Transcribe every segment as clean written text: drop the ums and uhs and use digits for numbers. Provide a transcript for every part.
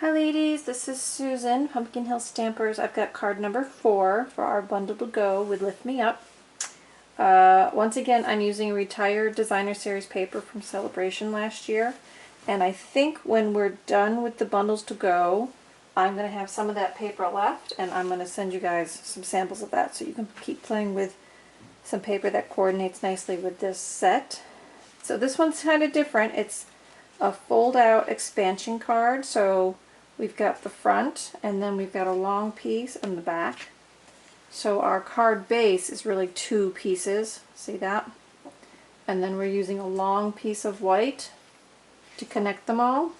Hi ladies, this is Susan, Pumpkin Hill Stampers. I've got card number 4 for our bundle to go with Lift Me Up. Once again, I'm using retired designer series paper from Celebration last year. And I think when we're done with the bundles to go, I'm going to have some of that paper left, and I'm going to send you guys some samples of that so you can keep playing with some paper that coordinates nicely with this set. So this one's kind of different. It's a fold-out expansion card, so we've got the front, and then we've got a long piece in the back. So our card base is really 2 pieces, see that? And then we're using a long piece of white to connect them all.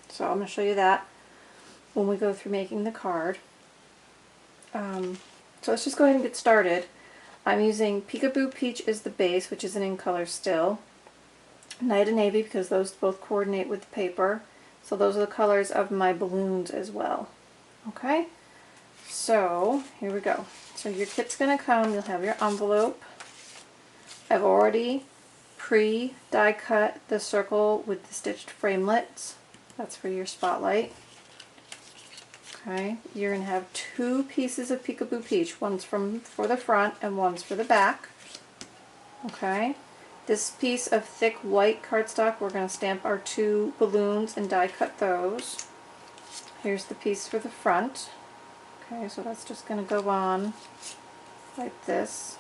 So I'm going to show you that when we go through making the card. So let's just go ahead and get started. I'm using Peekaboo Peach as the base, which is an in color still. Night and Navy, because those both coordinate with the paper. So those are the colors of my balloons as well. Okay, so here we go. So your kit's going to come, you'll have your envelope. I've already pre-die cut the circle with the stitched framelits. That's for your spotlight. Okay, you're going to have 2 pieces of Peekaboo Peach. One's for the front and one's for the back. Okay. This piece of thick white cardstock, we're going to stamp our 2 balloons and die cut those. Here's the piece for the front. Okay, so that's just going to go on like this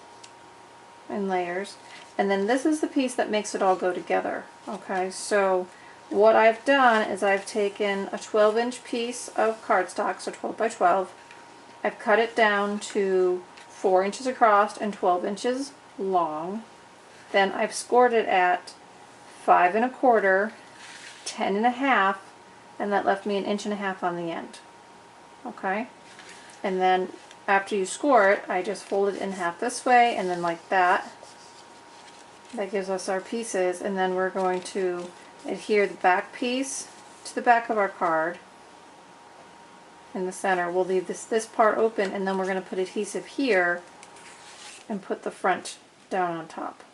in layers. And then this is the piece that makes it all go together. Okay, so what I've done is I've taken a 12-inch piece of cardstock, so 12 by 12. I've cut it down to 4 inches across and 12 inches long. Then I've scored it at 5 1/4, 10 1/2, and that left me 1 1/2 inches on the end. Okay? And then after you score it, I just fold it in half this way, and then like that. That gives us our pieces, and then we're going to adhere the back piece to the back of our card. In the center, we'll leave this part open, and then we're going to put adhesive here and put the front down on top.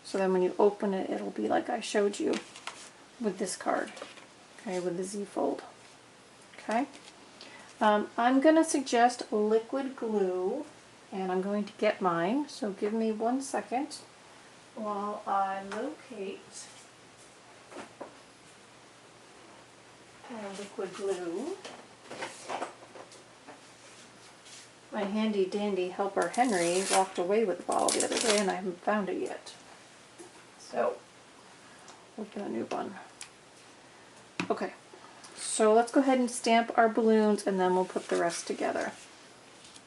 So then when you open it, it'll be like I showed you with this card, okay, with the Z fold. Okay. I'm going to suggest liquid glue, and I'm going to get mine, so give me 1 second while I locate my liquid glue. My handy dandy helper Henry walked away with the bottle the other day and I haven't found it yet. So, open a new one. Okay, so let's go ahead and stamp our balloons and then we'll put the rest together.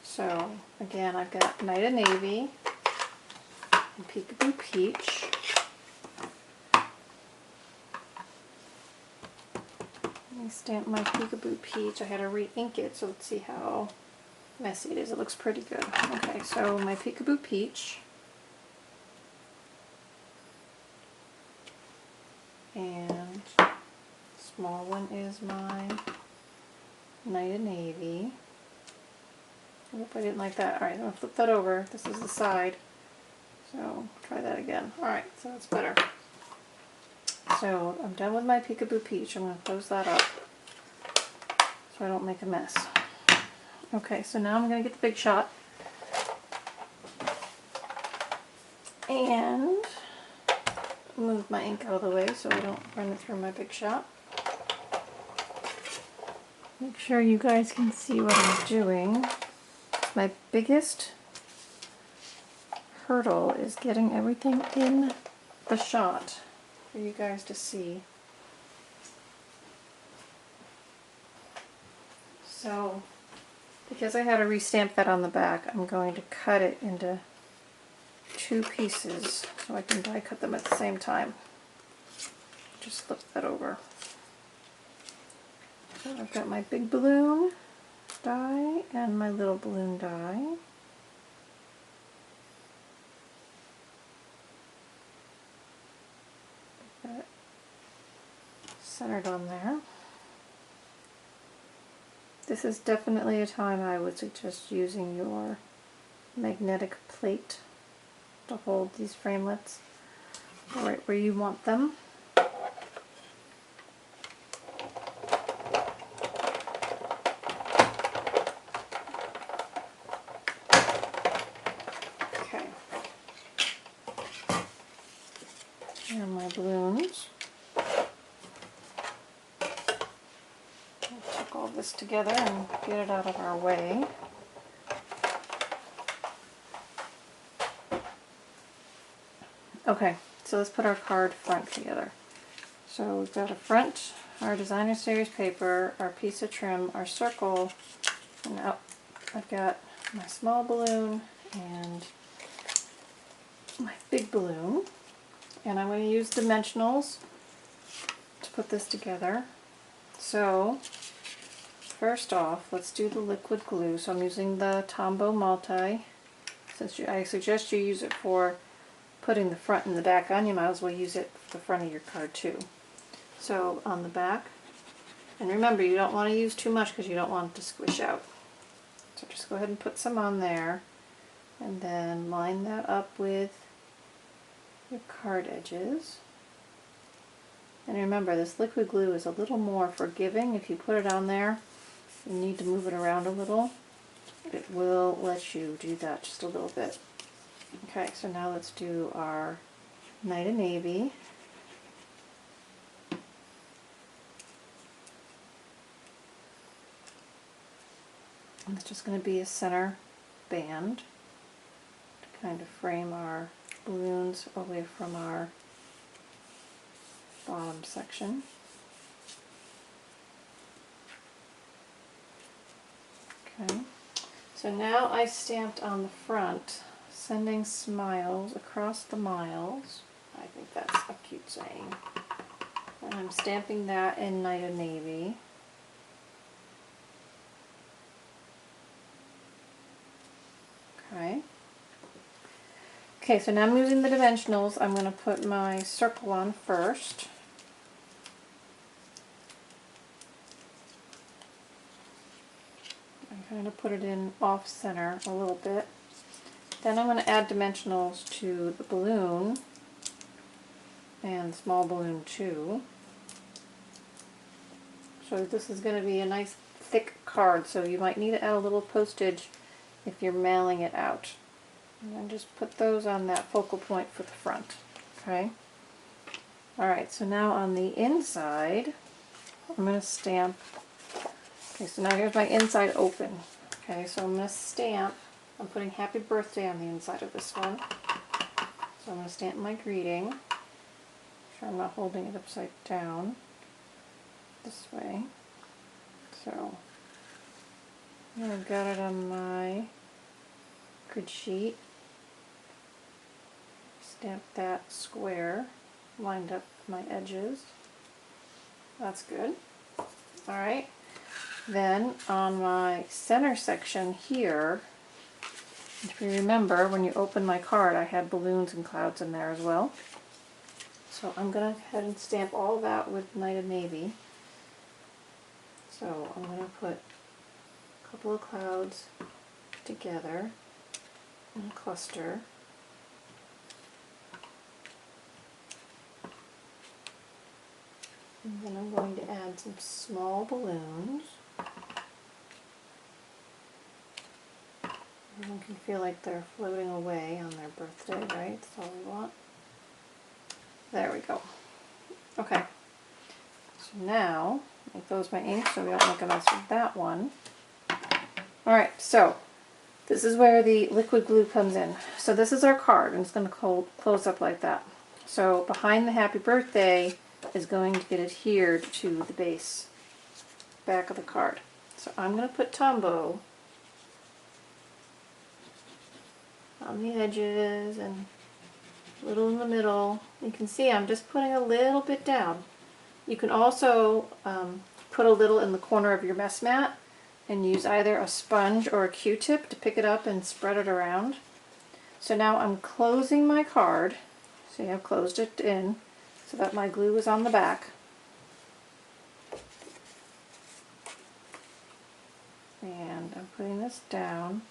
So, again, I've got Night of Navy and Peekaboo Peach. Let me stamp my Peekaboo Peach. I had to re-ink it, so let's see how messy it is. It looks pretty good. Okay, so my Peekaboo Peach. And small one is my Night of Navy. I hope I didn't like that. Alright, I'm going to flip that over. This is the side. So try that again. Alright, so that's better. So I'm done with my Peekaboo Peach. I'm going to close that up so I don't make a mess. Okay, so now I'm going to get the Big Shot. And move my ink out of the way so I don't run it through my Big Shot. Make sure you guys can see what I'm doing. My biggest hurdle is getting everything in the shot for you guys to see. So, because I had to restamp that on the back, I'm going to cut it into 2 pieces so I can die cut them at the same time. Just flip that over. So I've got my big balloon die and my little balloon die. Got it centered on there. This is definitely a time I would suggest using your magnetic plate to hold these framelits right where you want them. balloons. I'll tuck all this together and get it out of our way. Okay, so let's put our card front together. So we've got a front, our designer series paper, our piece of trim, our circle, and now I've got my small balloon and my big balloon. And I'm going to use dimensionals to put this together. So first off, let's do the liquid glue. So I'm using the Tombow Multi. Since I suggest you use it for putting the front and the back on, you might as well use it for the front of your card too. So on the back, and remember you don't want to use too much because you don't want it to squish out. So just go ahead and put some on there and then line that up with your card edges. And remember, this liquid glue is a little more forgiving. If you put it on there, you need to move it around a little. It will let you do that just a little bit. Okay, so now let's do our Night of Navy. And it's just going to be a center band to kind of frame our balloons away from our bottom section. Okay, so now I stamped on the front, sending smiles across the miles. I think that's a cute saying. And I'm stamping that in Night of Navy. Okay. Okay, so now I'm using the dimensionals. I'm going to put my circle on first. I'm going to put it in off center a little bit. Then I'm going to add dimensionals to the balloon and small balloon too. So this is going to be a nice thick card, so you might need to add a little postage if you're mailing it out. And then just put those on that focal point for the front. Okay. Alright, so now on the inside, I'm going to stamp. Okay, so now here's my inside open. Okay, so I'm going to stamp. I'm putting Happy Birthday on the inside of this one. So I'm going to stamp my greeting. Make sure I'm not holding it upside down. This way. So I've got it on my grid sheet. Stamp that square, lined up my edges. That's good. Alright, then on my center section here, if you remember when you open my card I had balloons and clouds in there as well. So I'm going to go ahead and stamp all that with Night of Navy. So I'm going to put a couple of clouds together in a cluster. And then I'm going to add some small balloons. Everyone can feel like they're floating away on their birthday, right? That's all we want. There we go. Okay. So now, I close my ink so we don't make a mess with that one. Alright, so this is where the liquid glue comes in. So this is our card, and it's going to close up like that. So behind the Happy Birthday is going to get adhered to the base, back of the card. So I'm going to put Tombow on the edges and a little in the middle. You can see I'm just putting a little bit down. You can also put a little in the corner of your mess mat and use either a sponge or a Q-tip to pick it up and spread it around. So now I'm closing my card. See, I've closed it in so that my glue is on the back. And I'm putting this down.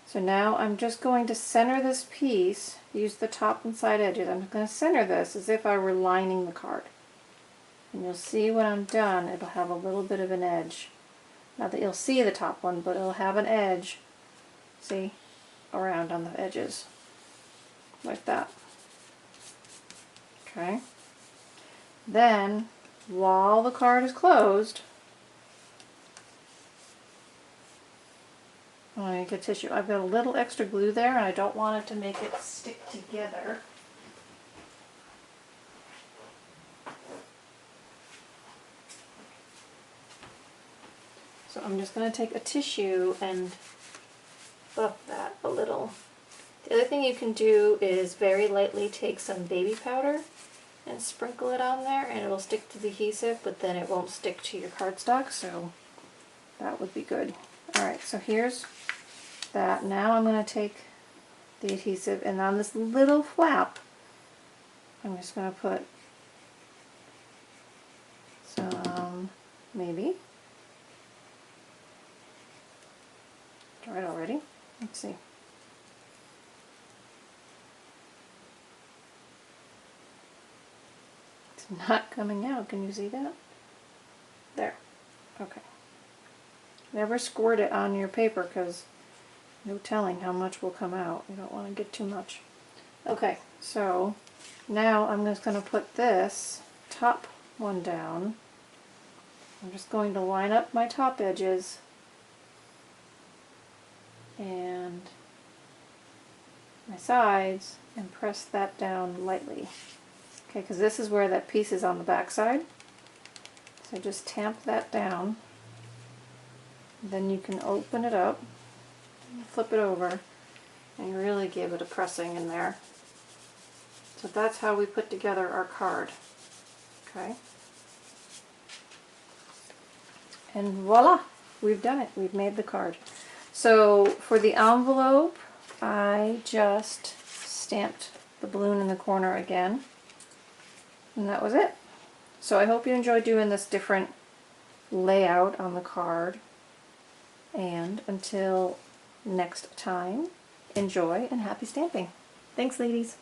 So now I'm just going to center this piece, use the top and side edges. I'm going to center this as if I were lining the card. And you'll see when I'm done, it'll have a little bit of an edge. Not that you'll see the top one, but it'll have an edge, see, around on the edges, like that. Okay. Then, while the card is closed, I'm going to get tissue. I've got a little extra glue there and I don't want it to make it stick together. So I'm just going to take a tissue and buff that a little. The other thing you can do is very lightly take some baby powder and sprinkle it on there, and it'll stick to the adhesive, but then it won't stick to your cardstock, so that would be good. Alright, so here's that. Now I'm going to take the adhesive, and on this little flap, I'm just going to put some, maybe, dried already. Let's see. It's not coming out. Can you see that? There. Okay. Never squirt it on your paper because no telling how much will come out. You don't want to get too much. Okay, so now I'm just going to put this top one down. I'm just going to line up my top edges and my sides and press that down lightly. Okay, because this is where that piece is on the back side. So just tamp that down. Then you can open it up, flip it over, and really give it a pressing in there. So that's how we put together our card. Okay. And voila! We've done it. We've made the card. So for the envelope, I just stamped the balloon in the corner again. And that was it. So I hope you enjoyed doing this different layout on the card. And until next time, enjoy and happy stamping. Thanks, ladies.